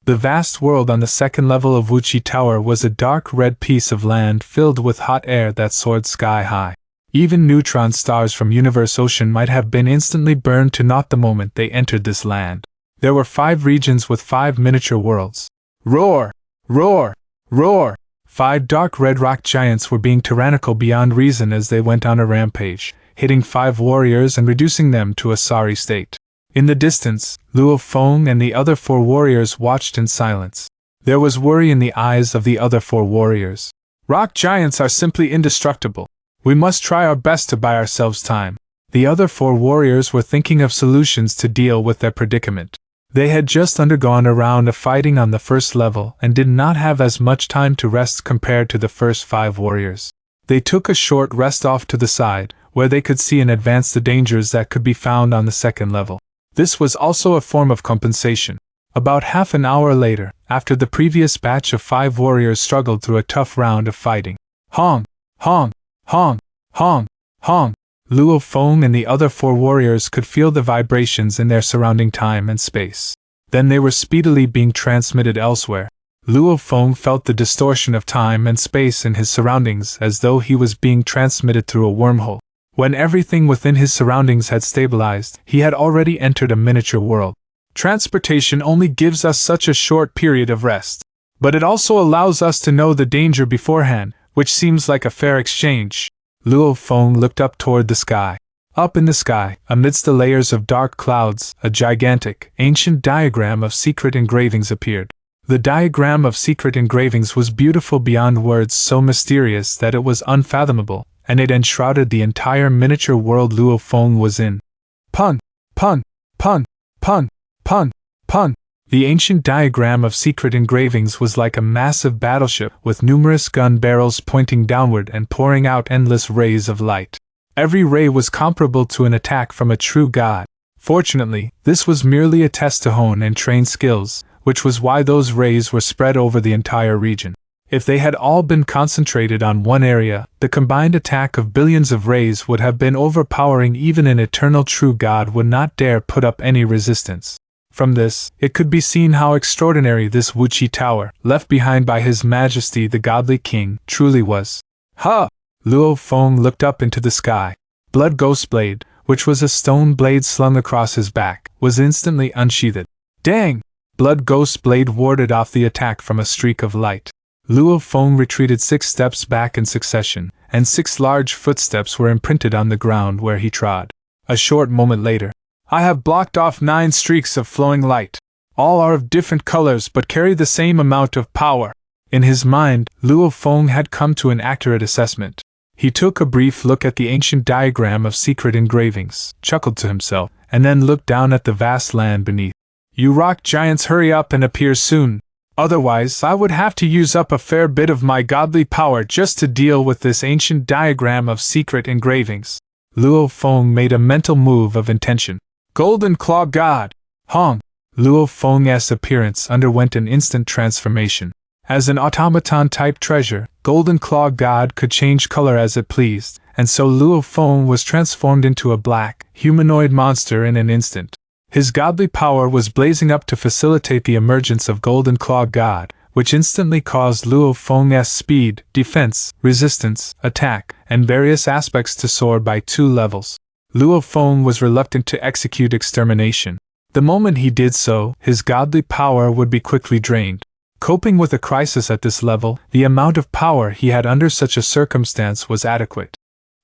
The vast world on the second level of Wuchi Tower was a dark red piece of land filled with hot air that soared sky high. Even neutron stars from Universe Ocean might have been instantly burned to naught the moment they entered this land. There were 5 regions with 5 miniature worlds. Roar! Roar! Roar! 5 dark red rock giants were being tyrannical beyond reason as they went on a rampage, hitting 5 warriors and reducing them to a sorry state. In the distance, Luo Feng and the other 4 warriors watched in silence. There was worry in the eyes of the other 4 warriors. Rock giants are simply indestructible. We must try our best to buy ourselves time. The other 4 warriors were thinking of solutions to deal with their predicament. They had just undergone a round of fighting on the first level and did not have as much time to rest compared to the first 5 warriors. They took a short rest off to the side, where they could see in advance the dangers that could be found on the second level. This was also a form of compensation. About half an hour later, after the previous batch of 5 warriors struggled through a tough round of fighting, Hong! Hong! Hong! Hong! Hong! Luo Feng and the other 4 warriors could feel the vibrations in their surrounding time and space. Then they were speedily being transmitted elsewhere. Luo Feng felt the distortion of time and space in his surroundings as though he was being transmitted through a wormhole. When everything within his surroundings had stabilized, he had already entered a miniature world. Transportation only gives us such a short period of rest. But it also allows us to know the danger beforehand, which seems like a fair exchange. Luo Feng looked up toward the sky. Up in the sky, amidst the layers of dark clouds, a gigantic, ancient diagram of secret engravings appeared. The diagram of secret engravings was beautiful beyond words, so mysterious that it was unfathomable, and it enshrouded the entire miniature world Luo Feng was in. Pun! Pun! Pun! Pun! Pun! Pun! The ancient diagram of secret engravings was like a massive battleship with numerous gun barrels pointing downward and pouring out endless rays of light. Every ray was comparable to an attack from a true god. Fortunately, this was merely a test to hone and train skills, which was why those rays were spread over the entire region. If they had all been concentrated on one area, the combined attack of billions of rays would have been overpowering. Even an eternal true god would not dare put up any resistance. From this, it could be seen how extraordinary this Wuchi Tower, left behind by His Majesty the Godly King, truly was. Ha! Luo Feng looked up into the sky. Blood Ghost Blade, which was a stone blade slung across his back, was instantly unsheathed. Dang! Blood Ghost Blade warded off the attack from a streak of light. Luo Feng retreated 6 steps back in succession, and 6 large footsteps were imprinted on the ground where he trod. A short moment later, I have blocked off 9 streaks of flowing light. All are of different colors but carry the same amount of power. In his mind, Luo Feng had come to an accurate assessment. He took a brief look at the ancient diagram of secret engravings, chuckled to himself, and then looked down at the vast land beneath. You rock giants, hurry up and appear soon. Otherwise, I would have to use up a fair bit of my godly power just to deal with this ancient diagram of secret engravings. Luo Feng made a mental move of intention. Golden Claw God! Hong! Luo Feng's appearance underwent an instant transformation. As an automaton-type treasure, Golden Claw God could change color as it pleased, and so Luo Feng was transformed into a black, humanoid monster in an instant. His godly power was blazing up to facilitate the emergence of Golden Claw God, which instantly caused Luo Feng's speed, defense, resistance, attack, and various aspects to soar by 2 levels. Luo Feng was reluctant to execute extermination. The moment he did so, his godly power would be quickly drained. Coping with a crisis at this level, the amount of power he had under such a circumstance was adequate.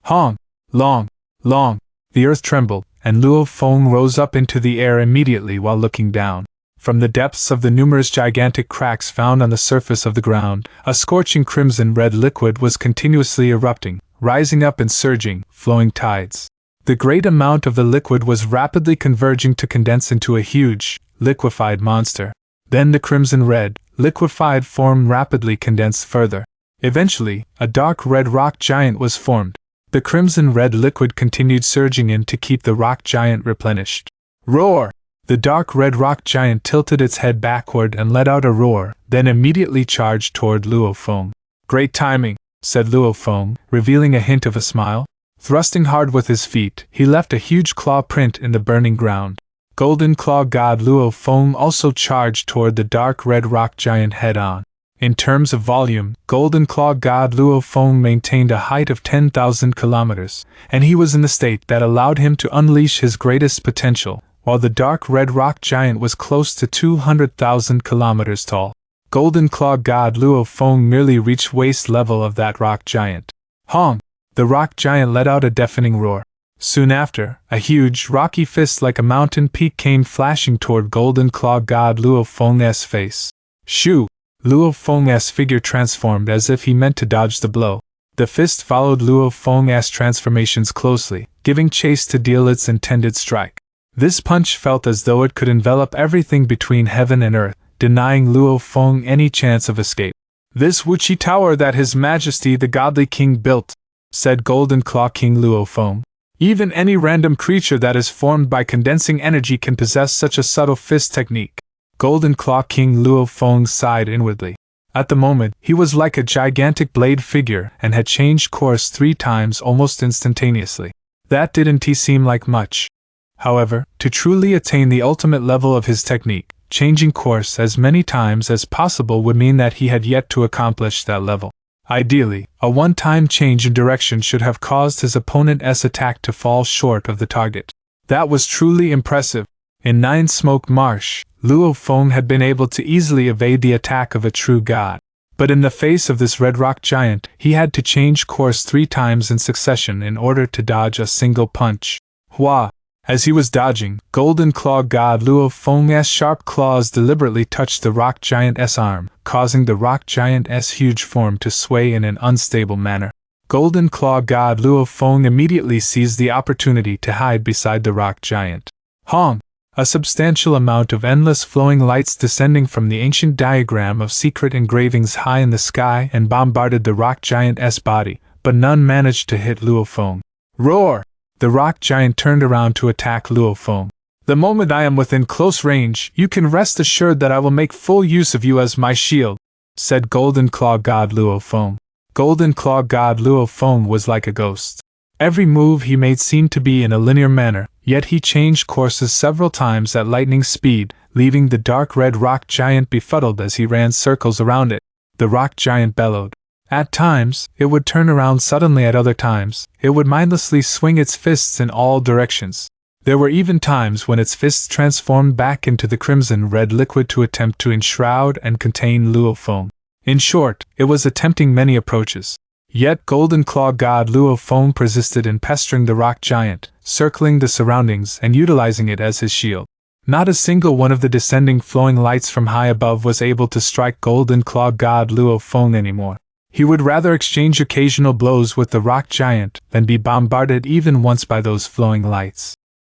Hong! Long! Long! The earth trembled, and Luo Feng rose up into the air immediately while looking down. From the depths of the numerous gigantic cracks found on the surface of the ground, a scorching crimson-red liquid was continuously erupting, rising up and surging, flowing tides. The great amount of the liquid was rapidly converging to condense into a huge, liquefied monster. Then the crimson-red, liquefied form rapidly condensed further. Eventually, a dark red rock giant was formed. The crimson-red liquid continued surging in to keep the rock giant replenished. Roar! The dark red rock giant tilted its head backward and let out a roar, then immediately charged toward Luo Feng. Great timing, said Luo Feng, revealing a hint of a smile. Thrusting hard with his feet, he left a huge claw print in the burning ground. Golden Claw God Luo Feng also charged toward the dark red rock giant head-on. In terms of volume, Golden Claw God Luo Feng maintained a height of 10,000 kilometers, and he was in the state that allowed him to unleash his greatest potential, while the dark red rock giant was close to 200,000 kilometers tall. Golden Claw God Luo Feng merely reached waist level of that rock giant. Hong! The rock giant let out a deafening roar. Soon after, a huge, rocky fist like a mountain peak came flashing toward Golden Claw God Luo Feng's face. Shoo! Luo Feng's figure transformed as if he meant to dodge the blow. The fist followed Luo Feng's transformations closely, giving chase to deal its intended strike. This punch felt as though it could envelop everything between heaven and earth, denying Luo Feng any chance of escape. "This Wuqi tower that His Majesty the Godly King built," said Golden Claw King Luo Feng. "Even any random creature that is formed by condensing energy can possess such a subtle fist technique." Golden Claw King Luo Feng sighed inwardly. At the moment, he was like a gigantic blade figure and had changed course 3 times almost instantaneously. That didn't seem like much. However, to truly attain the ultimate level of his technique, changing course as many times as possible would mean that he had yet to accomplish that level. Ideally, a one-time change in direction should have caused his opponent's attack to fall short of the target. That was truly impressive. In Nine Smoke Marsh, Luo Feng had been able to easily evade the attack of a true god. But in the face of this red rock giant, he had to change course 3 times in succession in order to dodge a single punch. Hua! As he was dodging, Golden Claw God Luo Feng's sharp claws deliberately touched the rock giant's arm, causing the rock giant's huge form to sway in an unstable manner. Golden Claw God Luo Feng immediately seized the opportunity to hide beside the rock giant. Hong! A substantial amount of endless flowing lights descending from the ancient diagram of secret engravings high in the sky and bombarded the rock giant's body, but none managed to hit Luo Feng. Roar! The rock giant turned around to attack Luo Feng. "The moment I am within close range, you can rest assured that I will make full use of you as my shield," said Golden Claw God Luo Feng. Golden Claw God Luo Feng was like a ghost. Every move he made seemed to be in a linear manner, yet he changed courses several times at lightning speed, leaving the dark red rock giant befuddled as he ran circles around it. The rock giant bellowed. At times, it would turn around suddenly. At other times, it would mindlessly swing its fists in all directions. There were even times when its fists transformed back into the crimson-red liquid to attempt to enshroud and contain Luo Feng. In short, it was attempting many approaches. Yet Golden Claw God Luo Feng persisted in pestering the rock giant, circling the surroundings and utilizing it as his shield. Not a single one of the descending flowing lights from high above was able to strike Golden Claw God Luo Feng anymore. He would rather exchange occasional blows with the rock giant than be bombarded even once by those flowing lights.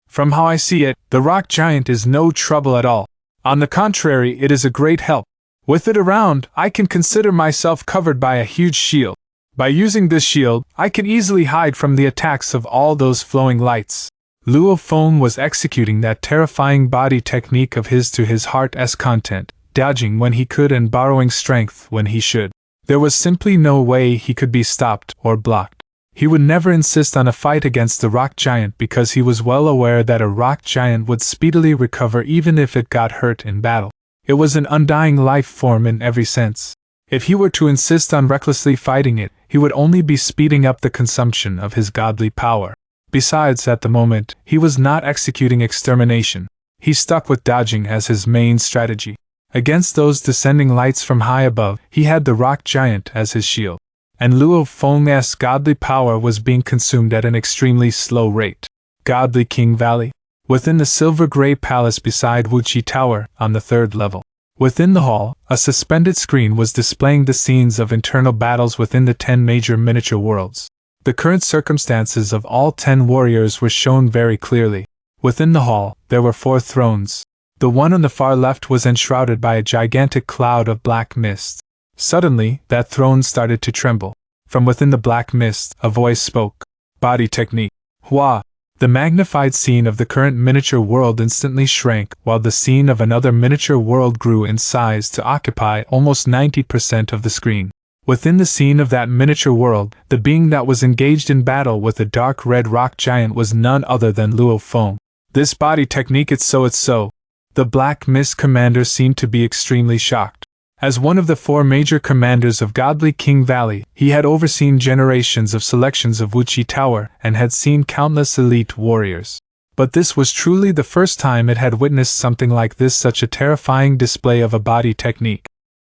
From how I see it, the rock giant is no trouble at all. On the contrary, it is a great help. With it around, I can consider myself covered by a huge shield. By using this shield, I can easily hide from the attacks of all those flowing lights. Luo Feng was executing that terrifying body technique of his to his heart's content, dodging when he could and borrowing strength when he should. There was simply no way he could be stopped or blocked. He would never insist on a fight against the rock giant because he was well aware that a rock giant would speedily recover even if it got hurt in battle. It was an undying life form in every sense. If he were to insist on recklessly fighting it, he would only be speeding up the consumption of his godly power. Besides, at the moment, he was not executing extermination. He stuck with dodging as his main strategy. Against those descending lights from high above, he had the rock giant as his shield. And Luo Feng's godly power was being consumed at an extremely slow rate. Godly King Valley. Within the silver-gray palace beside Wuqi Tower, on the 3rd level. Within the hall, a suspended screen was displaying the scenes of internal battles within the 10 major miniature worlds. The current circumstances of all 10 warriors were shown very clearly. Within the hall, there were 4 thrones. The one on the far left was enshrouded by a gigantic cloud of black mist. Suddenly, that throne started to tremble. From within the black mist, a voice spoke. Body technique. Hua! The magnified scene of the current miniature world instantly shrank, while the scene of another miniature world grew in size to occupy almost 90% of the screen. Within the scene of that miniature world, the being that was engaged in battle with the dark red rock giant was none other than Luo Feng. This body technique, it's so. The Black Mist commander seemed to be extremely shocked. As one of the 4 major commanders of Godly King Valley, he had overseen generations of selections of Wuchi Tower and had seen countless elite warriors. But this was truly the first time it had witnessed something like this, such a terrifying display of a body technique.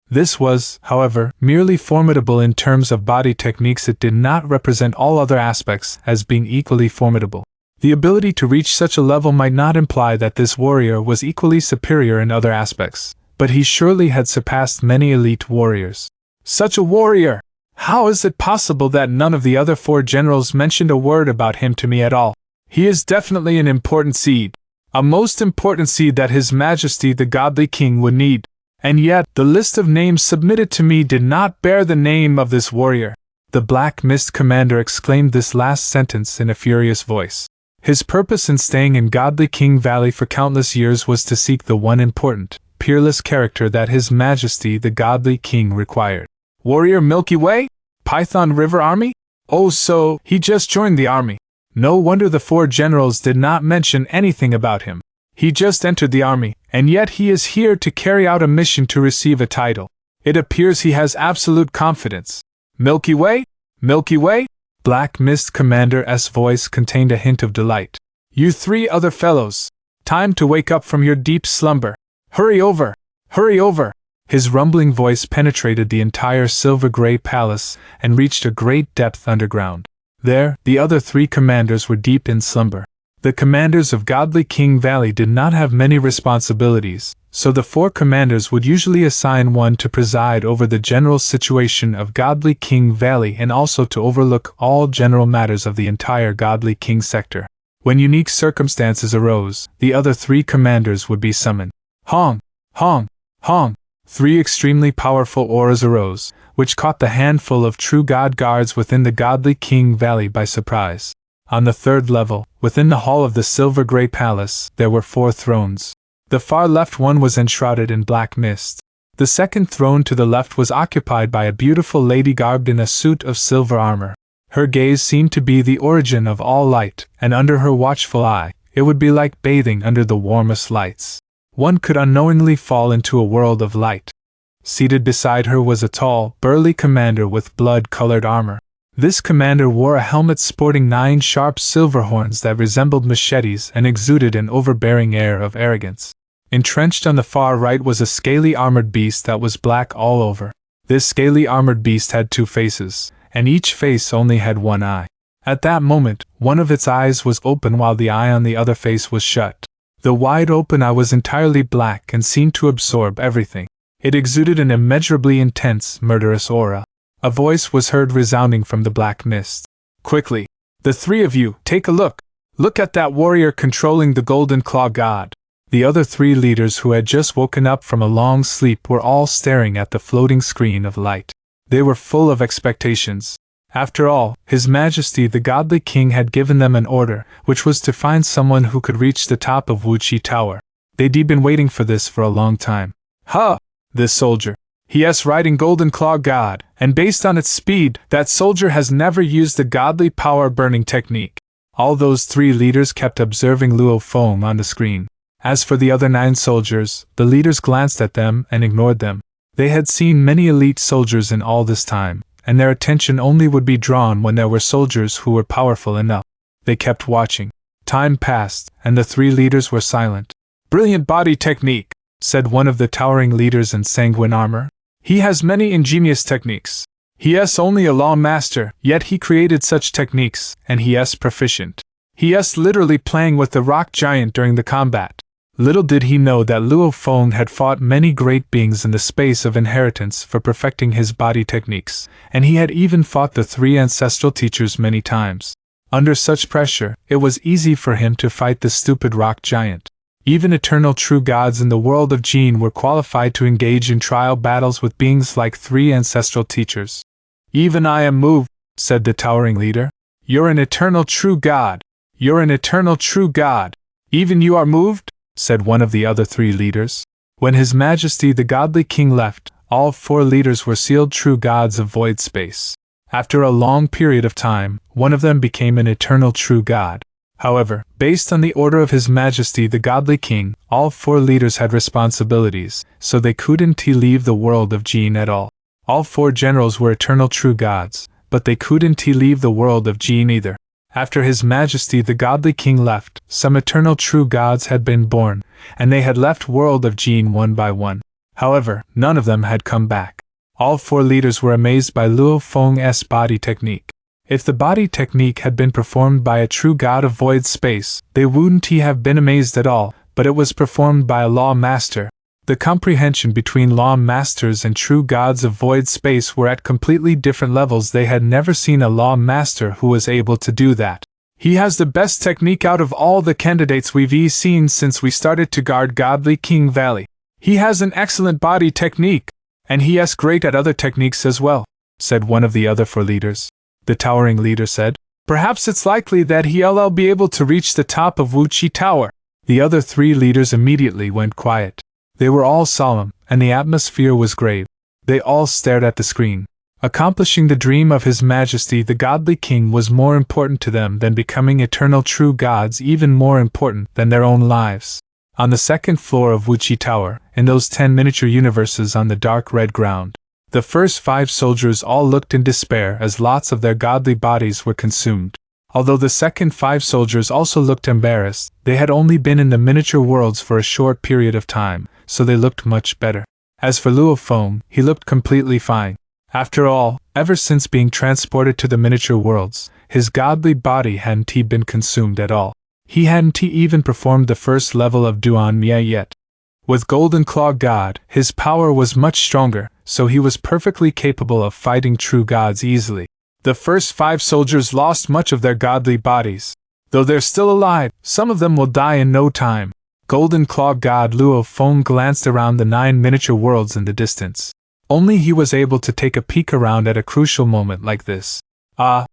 This was, however, merely formidable in terms of body techniques. It did not represent all other aspects as being equally formidable. The ability to reach such a level might not imply that this warrior was equally superior in other aspects, but he surely had surpassed many elite warriors. Such a warrior! How is it possible that none of the other 4 generals mentioned a word about him to me at all? He is definitely an important seed. A most important seed that His Majesty the Godly King would need. And yet, the list of names submitted to me did not bear the name of this warrior. The Black Mist commander exclaimed this last sentence in a furious voice. His purpose in staying in Godly King Valley for countless years was to seek the one important, peerless character that His Majesty the Godly King required. Warrior Milky Way? Python River Army? Oh, so, he just joined the army. No wonder the 4 generals did not mention anything about him. He just entered the army, and yet he is here to carry out a mission to receive a title. It appears he has absolute confidence. Milky Way? Milky Way? Black Mist Commander's voice contained a hint of delight. You 3 other fellows. Time to wake up from your deep slumber. Hurry over! Hurry over! His rumbling voice penetrated the entire silver-gray palace and reached a great depth underground. There, the other 3 commanders were deep in slumber. The commanders of Godly King Valley did not have many responsibilities, so the 4 commanders would usually assign one to preside over the general situation of Godly King Valley and also to overlook all general matters of the entire Godly King sector. When unique circumstances arose, the other 3 commanders would be summoned. Hong! Hong! Hong! 3 extremely powerful auras arose, which caught the handful of true God guards within the Godly King Valley by surprise. On the 3rd level, within the hall of the silver-gray palace, there were 4 thrones. The far left one was enshrouded in black mist. The second throne to the left was occupied by a beautiful lady garbed in a suit of silver armor. Her gaze seemed to be the origin of all light, and under her watchful eye, it would be like bathing under the warmest lights. One could unknowingly fall into a world of light. Seated beside her was a tall, burly commander with blood-colored armor. This commander wore a helmet sporting 9 sharp silver horns that resembled machetes and exuded an overbearing air of arrogance. Entrenched on the far right was a scaly armored beast that was black all over. This scaly armored beast had 2 faces, and each face only had 1 eye. At that moment, one of its eyes was open while the eye on the other face was shut. The wide-open eye was entirely black and seemed to absorb everything. It exuded an immeasurably intense, murderous aura. A voice was heard resounding from the black mist. Quickly, the 3 of you, take a look. Look at that warrior controlling the Golden Claw God. The other 3 leaders who had just woken up from a long sleep were all staring at the floating screen of light. They were full of expectations. After all, His Majesty the Godly King had given them an order, which was to find someone who could reach the top of Wuchi Tower. They'd been waiting for this for a long time. Ha! This soldier. He is riding Golden Claw God, and based on its speed, that soldier has never used the godly power burning technique. All those 3 leaders kept observing Luo Feng on the screen. As for the other 9 soldiers, the leaders glanced at them and ignored them. They had seen many elite soldiers in all this time, and their attention only would be drawn when there were soldiers who were powerful enough. They kept watching. Time passed, and the 3 leaders were silent. Brilliant body technique, said one of the towering leaders in sanguine armor. He has many ingenious techniques. He is only a law master, yet he created such techniques, and he is proficient. He is literally playing with the rock giant during the combat. Little did he know that Luo Feng had fought many great beings in the space of inheritance for perfecting his body techniques, and he had even fought the 3 ancestral teachers many times. Under such pressure, it was easy for him to fight the stupid rock giant. Even eternal true gods in the world of Jin were qualified to engage in trial battles with beings like 3 ancestral teachers. Even I am moved, said the towering leader. You're an eternal true god. You're an eternal true god. Even you are moved, said one of the other 3 leaders. When His Majesty the Godly King left, all 4 leaders were sealed true gods of void space. After a long period of time, one of them became an eternal true god. However, based on the order of His Majesty the Godly King, all 4 leaders had responsibilities, so they couldn't leave the world of Jin at all. All 4 generals were eternal true gods, but they couldn't leave the world of Jin either. After His Majesty the Godly King left, some eternal true gods had been born, and they had left world of Jin one by one. However, none of them had come back. All 4 leaders were amazed by Luo Feng's body technique. If the body technique had been performed by a true god of void space, they wouldn't have been amazed at all, but it was performed by a law master. The comprehension between law masters and true gods of void space were at completely different levels. They had never seen a law master who was able to do that. He has the best technique out of all the candidates we've seen since we started to guard Godly King Valley. He has an excellent body technique, and he is great at other techniques as well, said one of the other 4 leaders. The towering leader said, perhaps it's likely that he'll be able to reach the top of Wuchi Tower. The other 3 leaders immediately went quiet. They were all solemn, and the atmosphere was grave. They all stared at the screen. Accomplishing the dream of His Majesty the Godly King was more important to them than becoming eternal true gods, even more important than their own lives. On the 2nd floor of Wuchi Tower, in those 10 miniature universes on the dark red ground, the first 5 soldiers all looked in despair as lots of their godly bodies were consumed. Although the second 5 soldiers also looked embarrassed, they had only been in the miniature worlds for a short period of time, so they looked much better. As for Luo Feng, he looked completely fine. After all, ever since being transported to the miniature worlds, his godly body hadn't been consumed at all. He hadn't even performed the first level of Duan Mia yet. With Golden Claw God, his power was much stronger, so he was perfectly capable of fighting true gods easily. The first 5 soldiers lost much of their godly bodies. Though they're still alive, some of them will die in no time. Golden Claw God Luo Feng glanced around the 9 miniature worlds in the distance. Only he was able to take a peek around at a crucial moment like this. All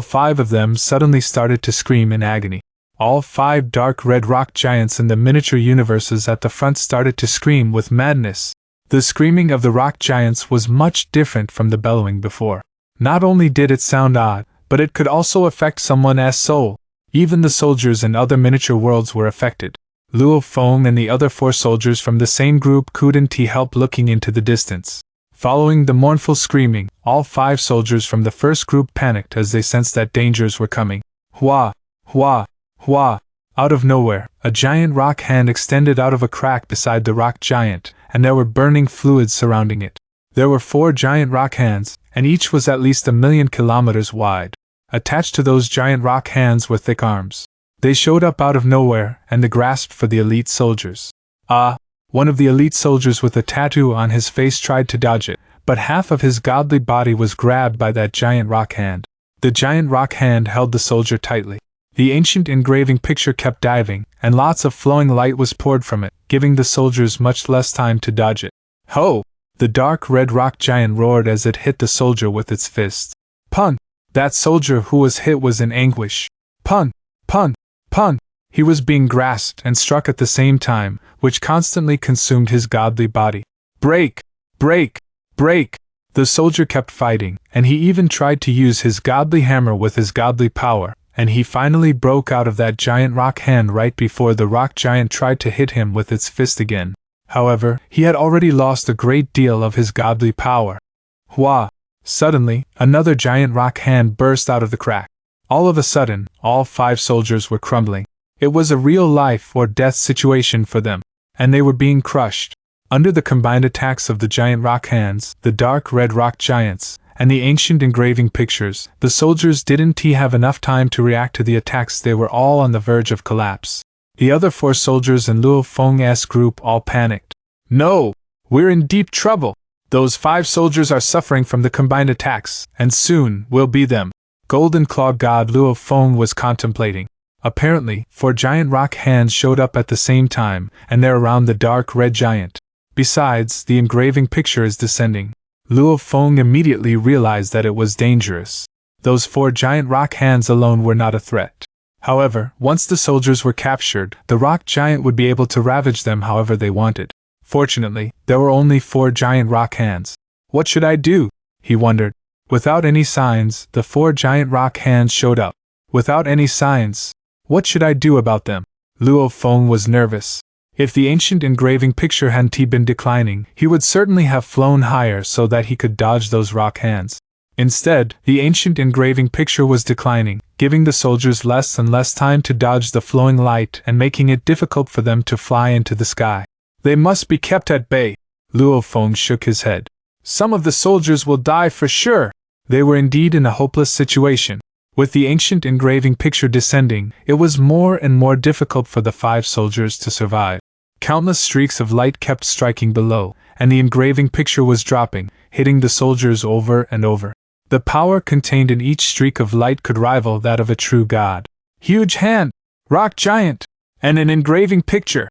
5 of them suddenly started to scream in agony. All 5 dark red rock giants in the miniature universes at the front started to scream with madness. The screaming of the rock giants was much different from the bellowing before. Not only did it sound odd, but it could also affect someone's soul. Even the soldiers in other miniature worlds were affected. Luo Feng and the other 4 soldiers from the same group couldn't help looking into the distance. Following the mournful screaming, all 5 soldiers from the first group panicked as they sensed that dangers were coming. Hua! Hua! Hua! Out of nowhere, a giant rock hand extended out of a crack beside the rock giant, and there were burning fluids surrounding it. There were 4 giant rock hands, and each was at least 1,000,000 kilometers wide. Attached to those giant rock hands were thick arms. They showed up out of nowhere, and they grasped for the elite soldiers. One of the elite soldiers with a tattoo on his face tried to dodge it, but half of his godly body was grabbed by that giant rock hand. The giant rock hand held the soldier tightly. The ancient engraving picture kept diving, and lots of flowing light was poured from it, giving the soldiers much less time to dodge it. Ho! The dark red rock giant roared as it hit the soldier with its fist. Pun! That soldier who was hit was in anguish. Pun! Pun! Pun! He was being grasped and struck at the same time, which constantly consumed his godly body. Break! Break! Break! The soldier kept fighting, and he even tried to use his godly hammer with his godly power, and he finally broke out of that giant rock hand right before the rock giant tried to hit him with its fist again. However, he had already lost a great deal of his godly power. Hua! Suddenly, another giant rock hand burst out of the crack. All of a sudden, all 5 soldiers were crumbling. It was a real life or death situation for them, and they were being crushed. Under the combined attacks of the giant rock hands, the dark red rock giants, and the ancient engraving pictures, the soldiers didn't have enough time to react to the attacks. They were all on the verge of collapse. The other 4 soldiers in Luo Feng's group all panicked. No! We're in deep trouble! Those 5 soldiers are suffering from the combined attacks, and soon will be them. Golden Claw God Luo Feng was contemplating. Apparently, 4 giant rock hands showed up at the same time, and they're around the dark red giant. Besides, the engraving picture is descending. Luo Feng immediately realized that it was dangerous. Those 4 giant rock hands alone were not a threat. However, once the soldiers were captured, the rock giant would be able to ravage them however they wanted. Fortunately, there were only 4 giant rock hands. What should I do? He wondered. Without any signs, the 4 giant rock hands showed up. Without any signs. What should I do about them? Luo Feng was nervous. If the ancient engraving picture hadn't been declining, he would certainly have flown higher so that he could dodge those rock hands. Instead, the ancient engraving picture was declining, giving the soldiers less and less time to dodge the flowing light and making it difficult for them to fly into the sky. They must be kept at bay. Luo Feng shook his head. Some of the soldiers will die for sure. They were indeed in a hopeless situation. With the ancient engraving picture descending, it was more and more difficult for the 5 soldiers to survive. Countless streaks of light kept striking below, and the engraving picture was dropping, hitting the soldiers over and over. The power contained in each streak of light could rival that of a true god. Huge hand, rock giant, and an engraving picture.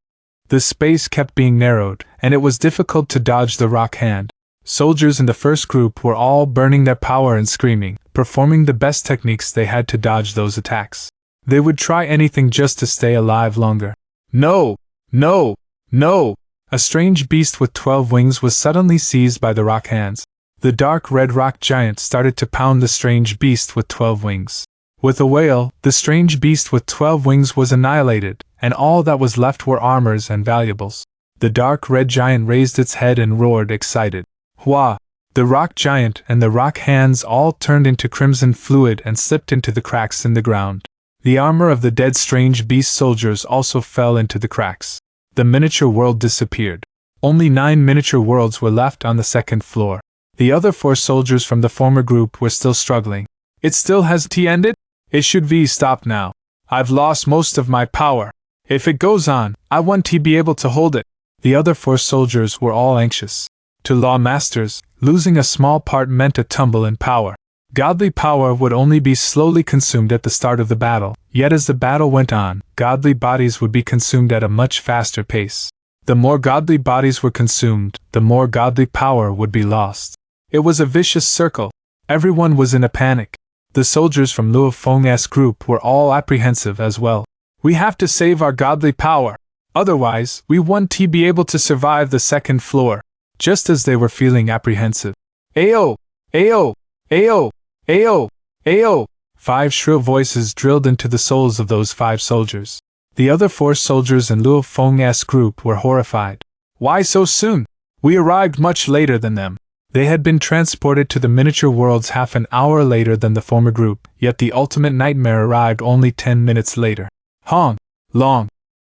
The space kept being narrowed, and it was difficult to dodge the rock hand. Soldiers in the first group were all burning their power and screaming, performing the best techniques they had to dodge those attacks. They would try anything just to stay alive longer. No! No! No! A strange beast with 12 wings was suddenly seized by the rock hands. The dark red rock giant started to pound the strange beast with 12 wings. With a wail, the strange beast with 12 wings was annihilated, and all that was left were armors and valuables. The dark red giant raised its head and roared excited. Hua! The rock giant and the rock hands all turned into crimson fluid and slipped into the cracks in the ground. The armor of the dead strange beast soldiers also fell into the cracks. The miniature world disappeared. Only 9 miniature worlds were left on the second floor. The other 4 soldiers from the former group were still struggling. It still hasn't ended? It should be stopped now. I've lost most of my power. If it goes on, I won't be able to hold it. The other 4 soldiers were all anxious. To law masters, losing a small part meant a tumble in power. Godly power would only be slowly consumed at the start of the battle, yet as the battle went on, godly bodies would be consumed at a much faster pace. The more godly bodies were consumed, the more godly power would be lost. It was a vicious circle. Everyone was in a panic. The soldiers from Luo Feng's group were all apprehensive as well. We have to save our godly power. Otherwise, we won't be able to survive the second floor. Just as they were feeling apprehensive. Ayo! Ayo! Ayo! Ayo! Ayo! 5 shrill voices drilled into the souls of those 5 soldiers. The other 4 soldiers in Luo Feng's group were horrified. Why so soon? We arrived much later than them. They had been transported to the miniature worlds half an hour later than the former group, yet the ultimate nightmare arrived only 10 minutes later. Hong! Long!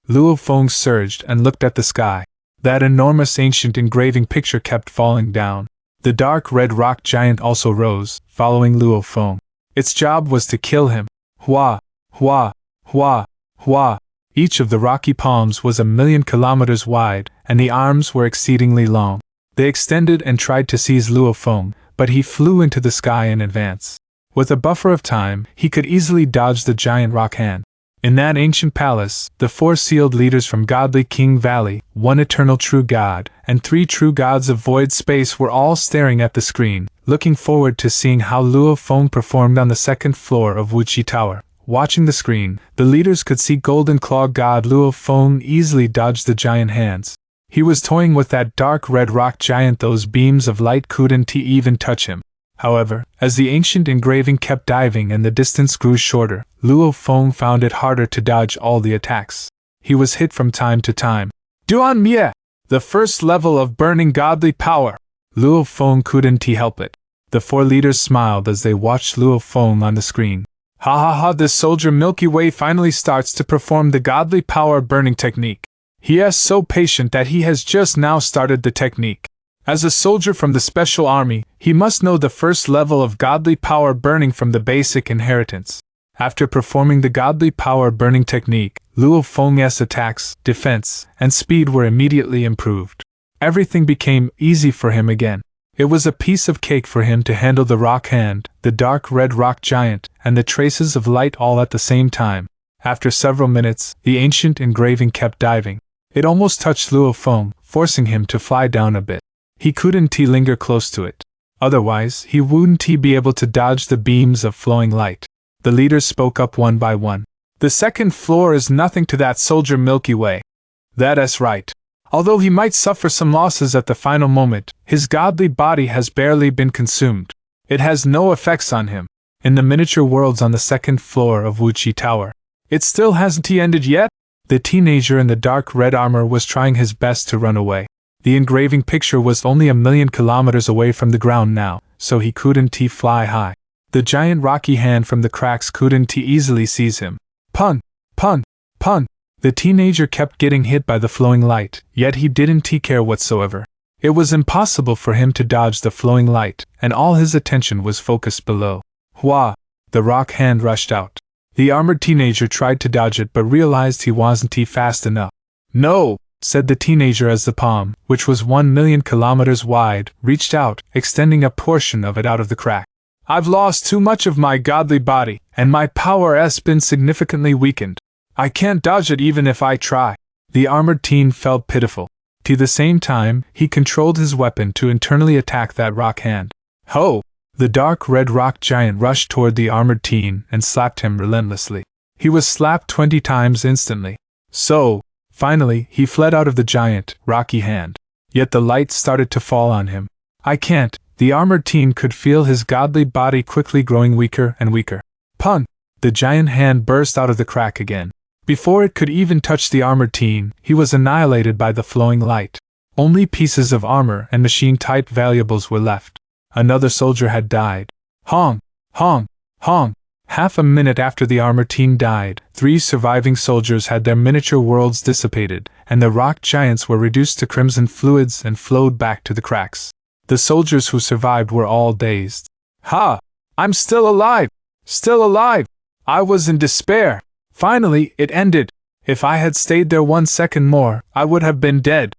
Luo Feng surged and looked at the sky. That enormous ancient engraving picture kept falling down. The dark red rock giant also rose, following Luo Feng. Its job was to kill him. Hua! Hua! Hua! Hua! Each of the rocky palms was 1,000,000 kilometers wide, and the arms were exceedingly long. They extended and tried to seize Luo Feng, but he flew into the sky in advance. With a buffer of time, he could easily dodge the giant rock hand. In that ancient palace, the 4 sealed leaders from Godly King Valley, 1 eternal true god, and 3 true gods of void space were all staring at the screen, looking forward to seeing how Luo Feng performed on the second floor of Wuqi Tower. Watching the screen, the leaders could see Golden Claw God Luo Feng easily dodge the giant hands. He was toying with that dark red rock giant. Those beams of light couldn't even touch him. However, as the ancient engraving kept diving and the distance grew shorter, Luo Feng found it harder to dodge all the attacks. He was hit from time to time. Duan Mie! The first level of burning godly power! Luo Feng couldn't help it. The 4 leaders smiled as they watched Luo Feng on the screen. Ha ha ha, this soldier Milky Way finally starts to perform the godly power burning technique. He is so patient that he has just now started the technique. As a soldier from the special army, he must know the first level of godly power burning from the basic inheritance. After performing the godly power burning technique, Luo Feng's attacks, defense, and speed were immediately improved. Everything became easy for him again. It was a piece of cake for him to handle the rock hand, the dark red rock giant, and the traces of light all at the same time. After several minutes, the ancient engraving kept diving. It almost touched Luo Feng, forcing him to fly down a bit. He couldn't linger close to it. Otherwise, he wouldn't be able to dodge the beams of flowing light. The leaders spoke up one by one. The second floor is nothing to that soldier Milky Way. That's right. Although he might suffer some losses at the final moment, his godly body has barely been consumed. It has no effects on him. In the miniature worlds on the second floor of Wuchi Tower. It still hasn't ended yet? The teenager in the dark red armor was trying his best to run away. The engraving picture was only 1,000,000 kilometers away from the ground now, so he couldn't fly high. The giant rocky hand from the cracks couldn't easily seize him. Pun! Pun! Pun! The teenager kept getting hit by the flowing light, yet he didn't care whatsoever. It was impossible for him to dodge the flowing light, and all his attention was focused below. Hua! The rock hand rushed out. The armored teenager tried to dodge it but realized he wasn't fast enough. No! Said the teenager as the palm, which was 1,000,000 kilometers wide, reached out, extending a portion of it out of the crack. I've lost too much of my godly body, and my power has been significantly weakened. I can't dodge it even if I try. The armored teen felt pitiful. To the same time, he controlled his weapon to internally attack that rock hand. Ho! The dark red rock giant rushed toward the armored teen and slapped him relentlessly. He was slapped 20 times instantly. So, finally, he fled out of the giant, rocky hand. Yet the light started to fall on him. I can't. The armored teen could feel his godly body quickly growing weaker and weaker. Pun! The giant hand burst out of the crack again. Before it could even touch the armored teen, he was annihilated by the flowing light. Only pieces of armor and machine-type valuables were left. Another soldier had died. Hong! Hong! Hong! Half a minute after the armored teen died, 3 surviving soldiers had their miniature worlds dissipated, and the rock giants were reduced to crimson fluids and flowed back to the cracks. The soldiers who survived were all dazed. Ha! I'm still alive! Still alive! I was in despair. Finally, it ended. If I had stayed there 1 second more, I would have been dead.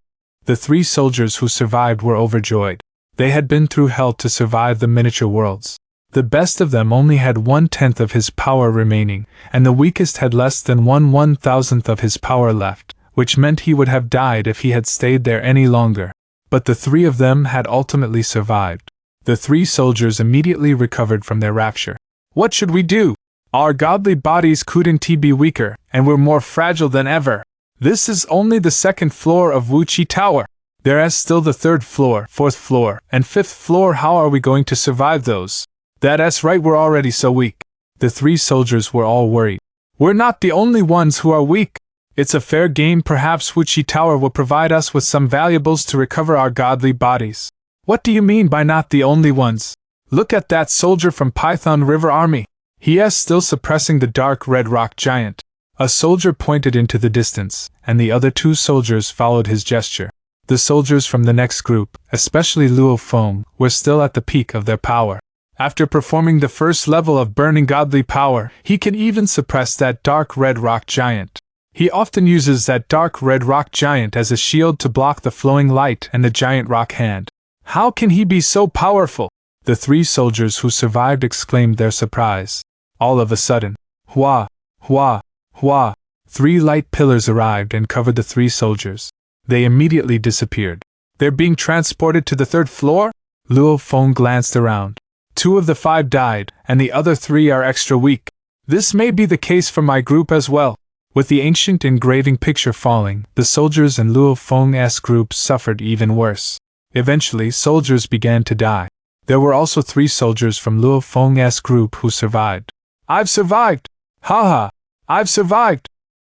The 3 soldiers who survived were overjoyed. They had been through hell to survive the miniature worlds. The best of them only had 1/10 of his power remaining, and the weakest had less than 1/1000th of his power left, which meant he would have died if he had stayed there any longer. But the 3 of them had ultimately survived. The 3 soldiers immediately recovered from their rapture. What should we do? Our godly bodies couldn't be weaker, and we're more fragile than ever. This is only the 2nd floor of Wuchi Tower. There is still the 3rd floor, 4th floor, and 5th floor. How are we going to survive those? That's right, we're already so weak. The 3 soldiers were all worried. We're not the only ones who are weak. It's a fair game. Perhaps Wuchi Tower will provide us with some valuables to recover our godly bodies. What do you mean by not the only ones? Look at that soldier from Python River Army. He is still suppressing the dark red rock giant. A soldier pointed into the distance, and the other 2 soldiers followed his gesture. The soldiers from the next group, especially Luo Feng, were still at the peak of their power. After performing the first level of burning godly power, he can even suppress that dark red rock giant. He often uses that dark red rock giant as a shield to block the flowing light and the giant rock hand. How can he be so powerful? The 3 soldiers who survived exclaimed their surprise. All of a sudden, hua, hua, hua, 3 light pillars arrived and covered the 3 soldiers. They immediately disappeared. They're being transported to the 3rd floor? Luo Feng glanced around. 2 of the 5 died, and the other 3 are extra weak. This may be the case for my group as well. With the ancient engraving picture falling, the soldiers in Luo Feng's group suffered even worse. Eventually, soldiers began to die. There were also 3 soldiers from Luo Feng's group who survived. I've survived! Haha! I've survived!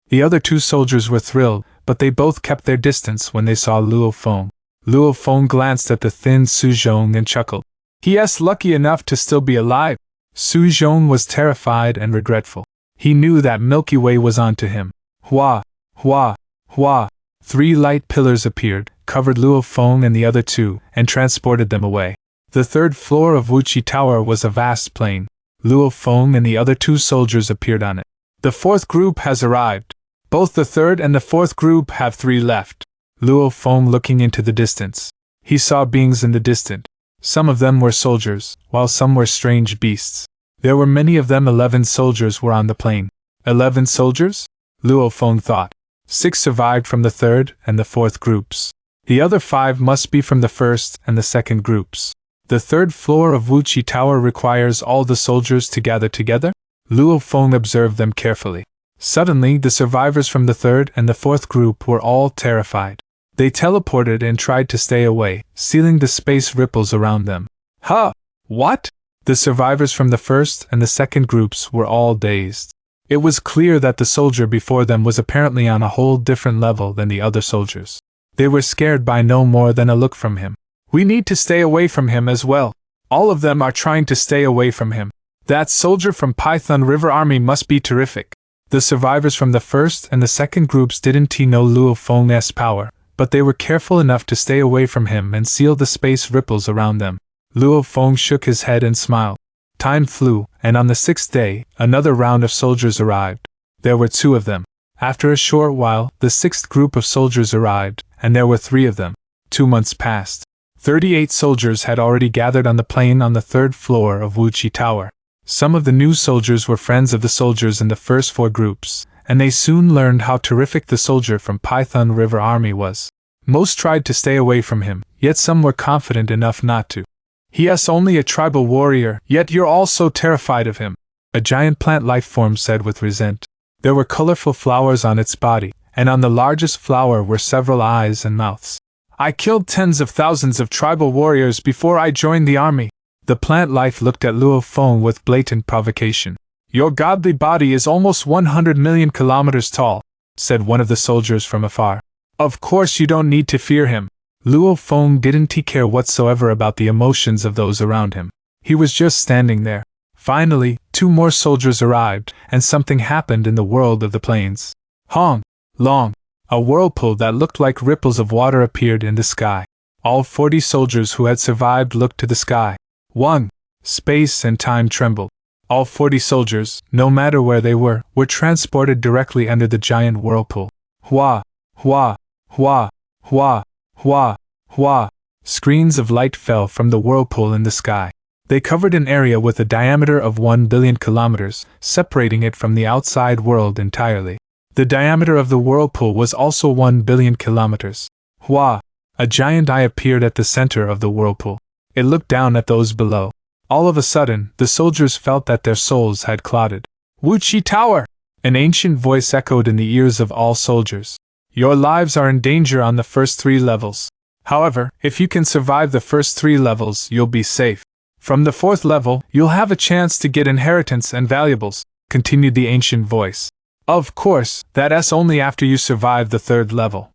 The other 2 soldiers were thrilled, but they both kept their distance when they saw Luo Feng. Luo Feng glanced at the thin Su Zhong and chuckled. He is lucky enough to still be alive. Su Zhong was terrified and regretful. He knew that Milky Way was onto him. Hua, hua, hua. 3 light pillars appeared, covered Luo Feng and the other 2, and transported them away. The 3rd floor of Wuchi Tower was a vast plain. Luo Feng and the other 2 soldiers appeared on it. The 4th group has arrived. Both the 3rd and the 4th group have 3 left. Luo Feng looking into the distance. He saw beings in the distance. Some of them were soldiers, while some were strange beasts. There were many of them. 11 soldiers were on the plain. 11 soldiers? Luo Feng thought. 6 survived from the 3rd and the 4th groups. The other 5 must be from the 1st and the 2nd groups. The 3rd floor of Wuchi Tower requires all the soldiers to gather together? Luo Feng observed them carefully. Suddenly, the survivors from the 3rd and the 4th group were all terrified. They teleported and tried to stay away, sealing the space ripples around them. Huh! What? The survivors from the first and the second groups were all dazed. It was clear that the soldier before them was apparently on a whole different level than the other soldiers. They were scared by no more than a look from him. We need to stay away from him as well. All of them are trying to stay away from him. That soldier from Python River Army must be terrific. The survivors from the first and the second groups didn't know Luo Feng's power, but they were careful enough to stay away from him and seal the space ripples around them. Luo Feng shook his head and smiled. Time flew, and on the 6th day, another round of soldiers arrived. There were 2 of them. After a short while, the 6th group of soldiers arrived, and there were 3 of them. 2 months passed. 38 soldiers had already gathered on the plain on the 3rd floor of Wuchi Tower. Some of the new soldiers were friends of the soldiers in the first 4 groups, and they soon learned how terrific the soldier from Python River Army was. Most tried to stay away from him, yet some were confident enough not to. He is only a tribal warrior, yet you're all so terrified of him, a giant plant life form said with resent. There were colorful flowers on its body, and on the largest flower were several eyes and mouths. I killed tens of thousands of tribal warriors before I joined the army. The plant life looked at Luo Feng with blatant provocation. Your godly body is almost 100 million kilometers tall, said one of the soldiers from afar. Of course you don't need to fear him. Luo Feng didn't care whatsoever about the emotions of those around him. He was just standing there. Finally, 2 more soldiers arrived, and something happened in the world of the plains. Hong! Long! A whirlpool that looked like ripples of water appeared in the sky. All 40 soldiers who had survived looked to the sky. 1. Space and time trembled. All 40 soldiers, no matter where they were transported directly under the giant whirlpool. Hua! Hua! Hua! Hua! Hua! Hua! Screens of light fell from the whirlpool in the sky. They covered an area with a diameter of 1 billion kilometers, separating it from the outside world entirely. The diameter of the whirlpool was also 1 billion kilometers. Hua! A giant eye appeared at the center of the whirlpool. It looked down at those below. All of a sudden, the soldiers felt that their souls had clotted. Wuchi Tower! An ancient voice echoed in the ears of all soldiers. Your lives are in danger on the first 3 levels. However, if you can survive the first 3 levels, you'll be safe. From the 4th level, you'll have a chance to get inheritance and valuables, continued the ancient voice. Of course, that's only after you survive the 3rd level.